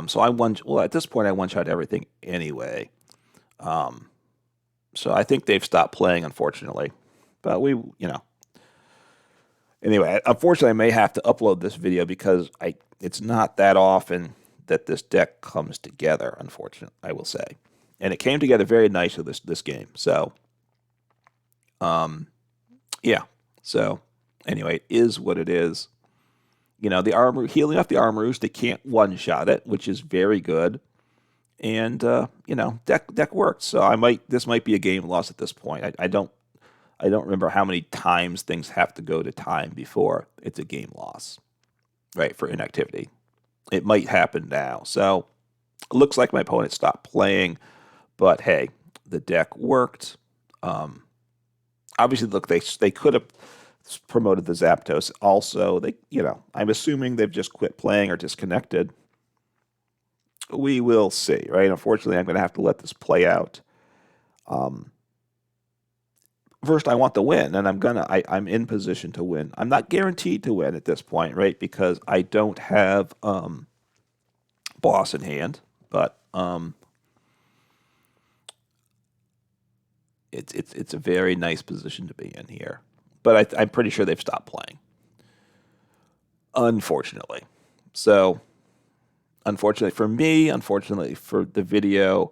[SPEAKER 1] So at this point I one-shot everything anyway. So I think they've stopped playing, unfortunately. But anyway, unfortunately I may have to upload this video because it's not that often that this deck comes together, unfortunately, I will say. And it came together very nicely this game. So, yeah. So, anyway, it is what it is. You know, the healing off the Armarouge, they can't one-shot it, which is very good. And, deck works. So this might be a game loss at this point. I don't remember how many times things have to go to time before it's a game loss, right, for inactivity. It might happen now. So it looks like my opponent stopped playing, but hey, the deck worked. Obviously, look, they could have promoted the Zapdos. Also, they, I'm assuming they've just quit playing or disconnected. We will see, right? Unfortunately, I'm going to have to let this play out. First, I want the win, and I'm in position to win. I'm not guaranteed to win at this point, right? Because I don't have boss in hand, but it's a very nice position to be in here. But I'm pretty sure they've stopped playing, unfortunately. So, unfortunately for me, unfortunately for the video,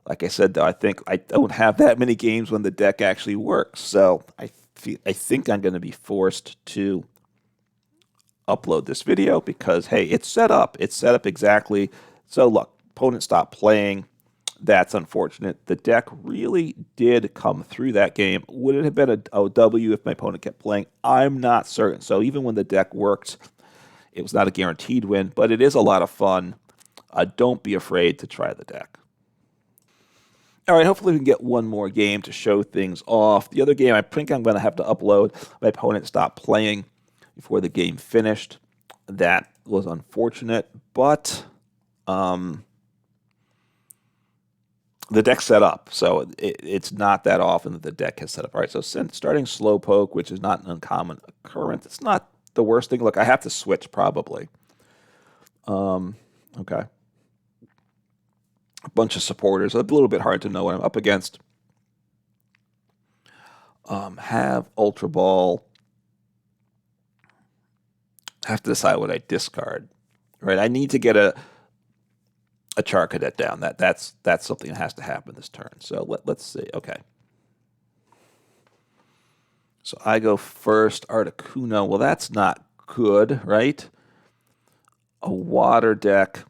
[SPEAKER 1] like I said, though, I think I don't have that many games when the deck actually works. So I think I'm going to be forced to upload this video because, hey, it's set up. It's set up exactly. So look, opponent stopped playing. That's unfortunate. The deck really did come through that game. Would it have been a W if my opponent kept playing? I'm not certain. So even when the deck worked, it was not a guaranteed win, but it is a lot of fun. Don't be afraid to try the deck. All right, hopefully we can get one more game to show things off. The other game I think I'm going to have to upload. My opponent stopped playing before the game finished. That was unfortunate, but the deck's set up, so it's not that often that the deck has set up. All right, so since starting Slowpoke, which is not an uncommon occurrence, it's not the worst thing. Look, I have to switch probably. Okay. A bunch of supporters. A little bit hard to know what I'm up against. Have Ultra Ball. Have to decide what I discard. Right, I need to get a Charcadet down. That's something that has to happen this turn. So let's see. Okay. So I go first. Articuno. Well, that's not good, right? A water deck.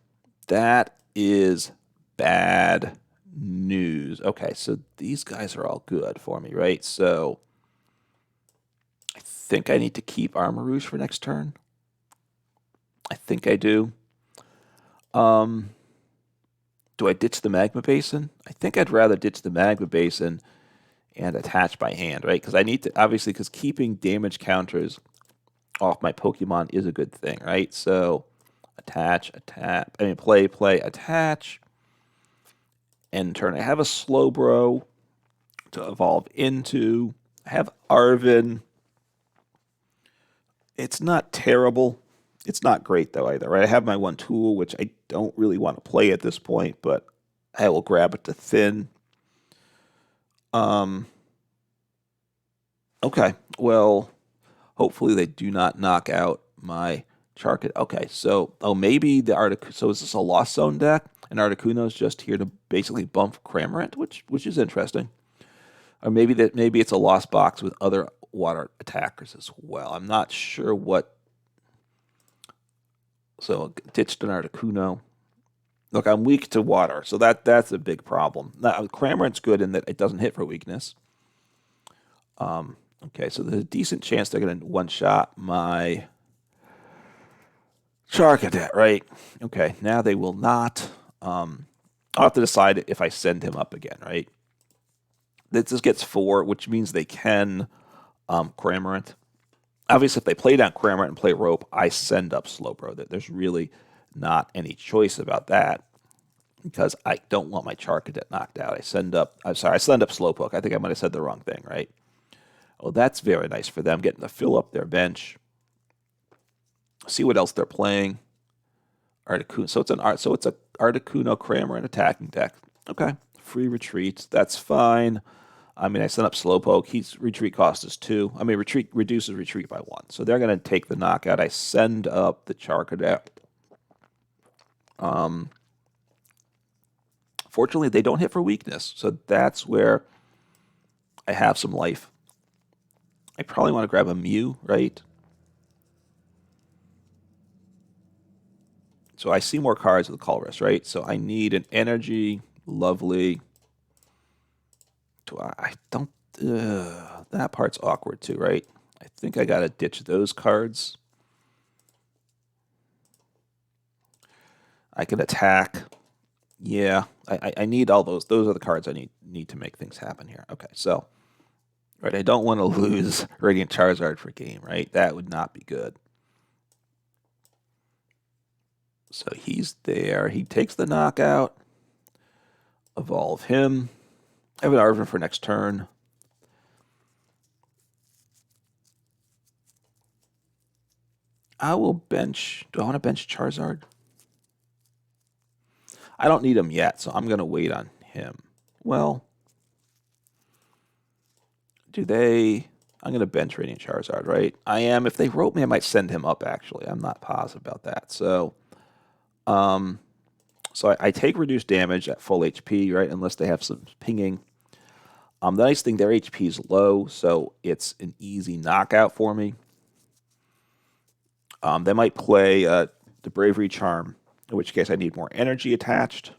[SPEAKER 1] That is bad news. Okay, so these guys are all good for me, right? So I think I need to keep Armarouge for next turn. I think I do. Do I ditch the Magma Basin? I think I'd rather ditch the Magma Basin and attach by hand, right? Because I need to, obviously, because keeping damage counters off my Pokemon is a good thing, right? So attach, play, attach. End turn. I have a Slowbro to evolve into. I have Arven. It's not terrible. It's not great, though, either, right? I have my one tool, which I don't really want to play at this point, but I will grab it to thin. Okay, well, hopefully they do not knock out my Charcadet. Okay, so, maybe the Articuno. So is this a Lost Zone deck? And Articuno's just here to basically bump Cramorant, which is interesting. Or maybe it's a lost box with other water attackers as well. I'm not sure what. So ditched an Articuno. Look, I'm weak to water, so that's a big problem. Now, Cramorant's good in that it doesn't hit for weakness. Okay, so there's a decent chance they're going to one-shot my Charcadet, right? Okay, now they will not. I'll have to decide if I send him up again, right? This gets 4, which means they can Cramorant. Obviously, if they play down Cramorant and play Rope, I send up Slowbro. There's really not any choice about that because I don't want my Charcadet knocked out. I send up Slowpoke. I think I might have said the wrong thing, right? Oh, that's very nice for them, getting to fill up their bench. See what else they're playing. Articuno. So it's a Articuno Cramorant attacking deck. Okay, free retreats. That's fine. I mean, I sent up Slowpoke. His retreat cost is 2. I mean, retreat reduces retreat by 1. So they're going to take the knockout. I send up the Charcadet. Fortunately, they don't hit for weakness. So that's where I have some life. I probably want to grab a Mew, right? So I see more cards with the Colress, right? So I need an energy. Lovely. I don't. That part's awkward too, right? I think I gotta ditch those cards. I can attack. Yeah, I need all those. Those are the cards I need to make things happen here. Okay, so Right, I don't want to lose Radiant Charizard for game, right? That would not be good. So he's there. He takes the knockout. Evolve him. I have an Arven for next turn. I will bench. Do I want to bench Charizard? I don't need him yet, so I'm going to wait on him. Well, do they... I'm going to bench Radiant Charizard, right? I am. If they wrote me, I might send him up, actually. I'm not positive about that. So I take reduced damage at full HP, right? Unless they have some pinging. The nice thing, their HP is low, so it's an easy knockout for me. They might play the Bravery Charm, in which case I need more energy attached.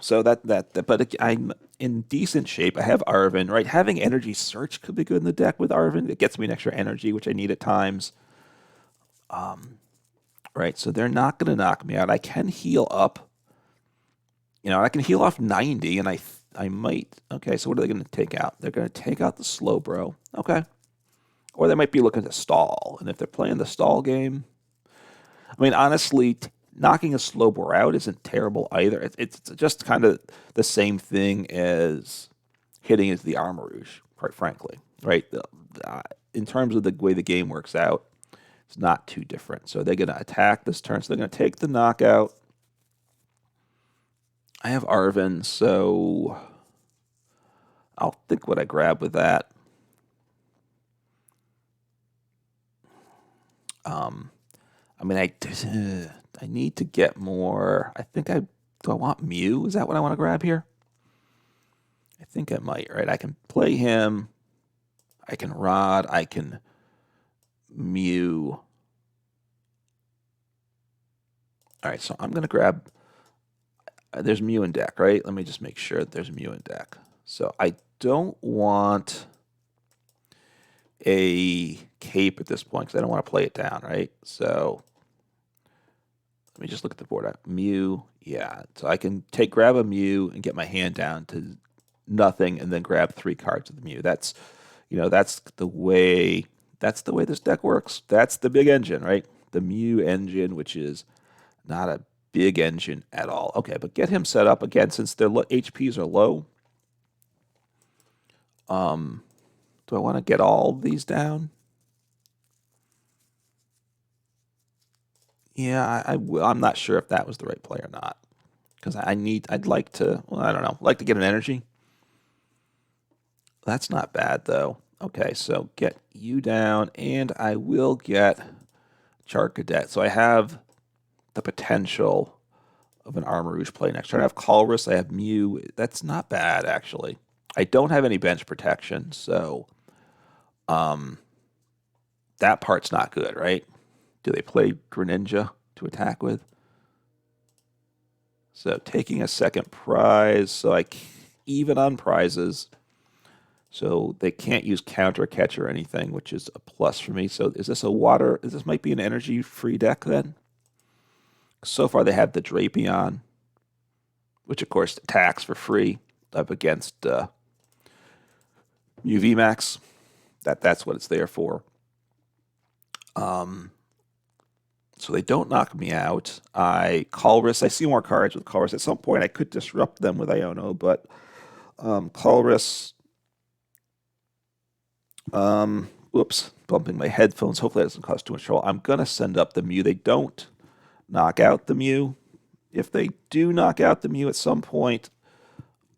[SPEAKER 1] So but I'm in decent shape. I have Arven, right? Having Energy Search could be good in the deck with Arven. It gets me an extra energy, which I need at times. Right, so they're not going to knock me out. I can heal up. I can heal off 90, and I might... Okay, so what are they going to take out? They're going to take out the Slowbro. Okay. Or they might be looking to stall. And if they're playing the stall game... I mean, honestly, knocking a Slowbro out isn't terrible either. It's just kind of the same thing as hitting into the Armarouge, quite frankly. Right? In terms of the way the game works out, it's not too different. So they're going to attack this turn. So they're going to take the knockout. I have Arven, so I'll think what I grab with that. I mean, I need to get more. Do I want Mew? Is that what I want to grab here? I think I might, right? I can play him. I can Rod. I can Mew. All right, so I'm going to grab... there's Mew in deck, right? Let me just make sure that there's Mew in deck. So I don't want a cape at this point because I don't want to play it down, right? So let me just look at the board. Mew, yeah. So I can grab a Mew and get my hand down to nothing and then grab 3 cards of the Mew. That's the way this deck works. That's the big engine, right? The Mew engine, which is not a big engine at all. Okay, but get him set up again since their HPs are low. Do I want to get all these down? Yeah, I'm not sure if that was the right play or not. Because I'd like to, well, I don't know, like to get an energy. That's not bad, though. Okay, so get you down, and I will get Charcadet. So I have the potential of an Armarouge play next turn. I have Colress, I have Mew. That's not bad, actually. I don't have any bench protection, so that part's not good, right? Do they play Greninja to attack with? So taking a second prize, so even on prizes. So they can't use Counter Catch or anything, which is a plus for me. So is this a water? This might be an energy-free deck then? So far they have the Drapion, which of course attacks for free up against UV Max. That's what it's there for. So they don't knock me out. Colress, I see more cards with Colress. At some point I could disrupt them with Iono, but Colress... Whoops, bumping my headphones. Hopefully that doesn't cause too much trouble. I'm going to send up the Mew. They don't knock out the Mew. If they do knock out the Mew at some point...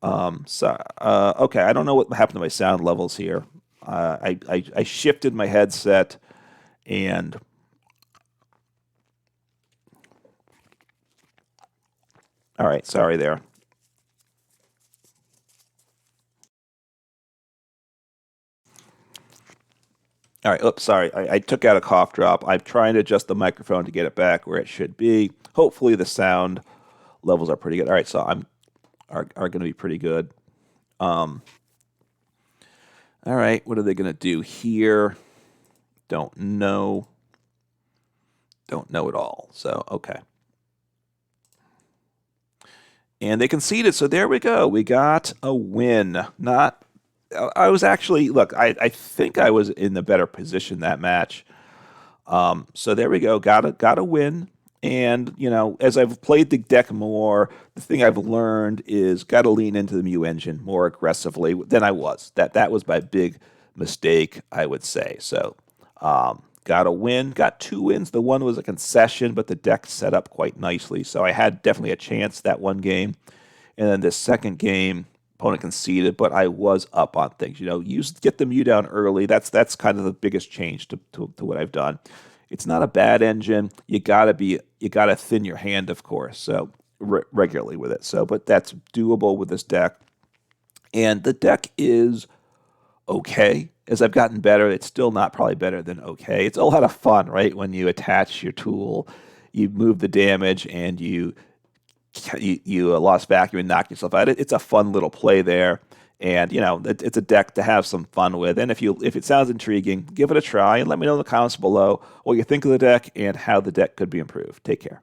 [SPEAKER 1] okay, I don't know what happened to my sound levels here. I shifted my headset and... All right, sorry there. All right, oops, sorry. I took out a cough drop. I'm trying to adjust the microphone to get it back where it should be. Hopefully the sound levels are pretty good. All right, so are going to be pretty good. All right, what are they going to do here? Don't know. Don't know at all. So, okay. And they conceded, so there we go. We got a win. Not, I was actually, look, I think I was in the better position that match. So there we go. Got a win. And, you know, as I've played the deck more, the thing I've learned is got to lean into the Mew engine more aggressively than I was. That was my big mistake, I would say. So, got a win. Got 2 wins. The one was a concession, but the deck set up quite nicely. So I had definitely a chance that one game. And then the second game, opponent conceded, but I was up on things. You know, get the Mew down early. That's kind of the biggest change to what I've done. It's not a bad engine. You gotta thin your hand, of course, so regularly with it. So, but that's doable with this deck. And the deck is okay. As I've gotten better, it's still not probably better than okay. It's a lot of fun, right? When you attach your tool, you move the damage, and you Lost Vacuum and knock yourself out. It's a fun little play there. And, you know, it's a deck to have some fun with. And if it sounds intriguing, give it a try and let me know in the comments below what you think of the deck and how the deck could be improved. Take care.